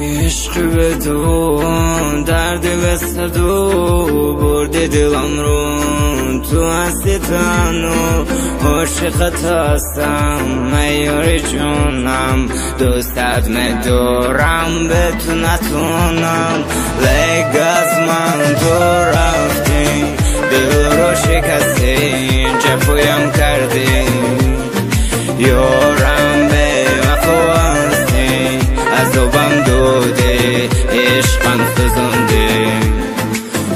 عشق به تو در دل صدو برده دلم رو تو هستی تنو عاشقت هستم میاری جونم دوستت میدارم به تو نتونم لیگ از من تو رفتی دل رو شکستی جفایم کردی یارم به وفا هستی عذابم داده عشقم سوزونده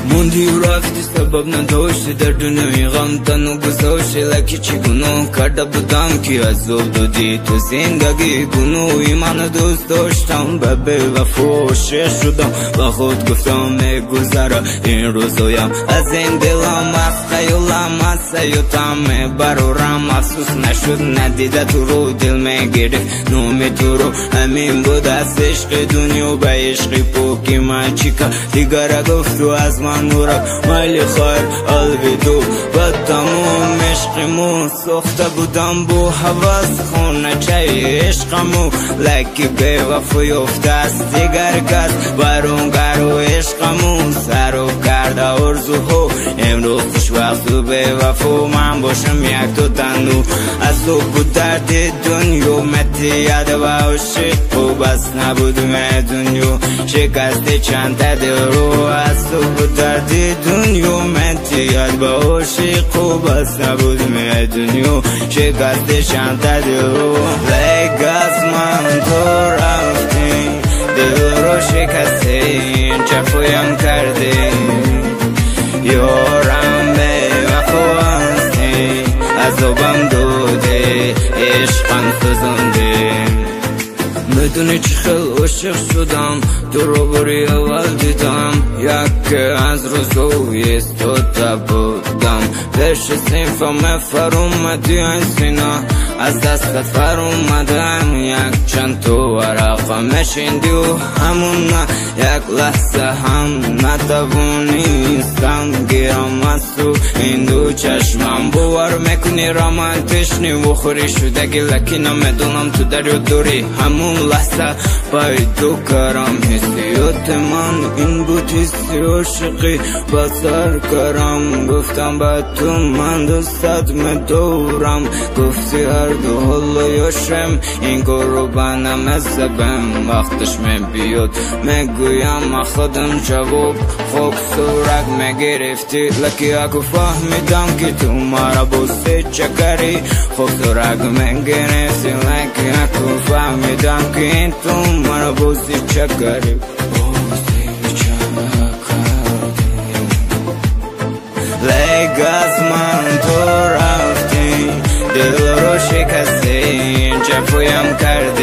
موندی و رفتی سبب نداشتی در دنیای غم تنو گذاشتی لکی چی گناه کرده بودم که عذاب دادی تو زندگی گناهی منو دوست داشتم به وفا عاشق شدم با خود گفتم میگذره این روزایم از این دلم از خیالم از سیوتم برارم افسوس نشد ندیده تو رو دل میگرفت نام تو رو همین بود از عشق دنیا به عشق پاکی من چیکا دیگر گفت تو از من نورک مالی خیر الویدو و تمام عشقمو ساخته بودم با حواس خونه چای عشقمو لکی به وفا یافته است دیگر کس برونگر و عشقمو سرو کرده ارزوها امروز خوش وقت و به وفا من باشم یک تو تنو از تو بود درد دنیا متیاد و عاشق و بس نبودم دنیا شکست چند دل رو از تو بود درد دنیا متیاد با عاشق و بس نبودم دنیا شکست چند دل رو لیگ از من تو رفتی دل رو شکستی جفایم کردی یارم به وفا هستی عذابم داده عشقم سوزونده بدونی چی خیل عاشق شدم تو رو باری اول دیدم یک از روزوی ایستاده بودم پیش صنفم فر اومدی این سینه از دستت فر اومدم یک چند تو ورق مشیندی و همون یک لحظه هم نتوانیستم گیرم از تو این دو چشمم باور میکنی رامانتیش نیوخوری شده گلکی نمیدونم تو دریا دوری همون لحظه پیدا کردم حسیات من این بود حسی عاشقی بسر کردم گفتم به تو من دوستت میدارم گفتی هر دو حالا یاشم این کار رو بنم ازبم وقتش میبیاد میگویم خودم جواب خوب سرک میگرفتی لکی اگه فهمیدم که تو مرا بوسی چکری خوب سرک میگرفتی لکی اگه فهمیدم که این تو مرا بوسی چکری لیگ از من تو رفتی دل رو شکستی جفایم کردی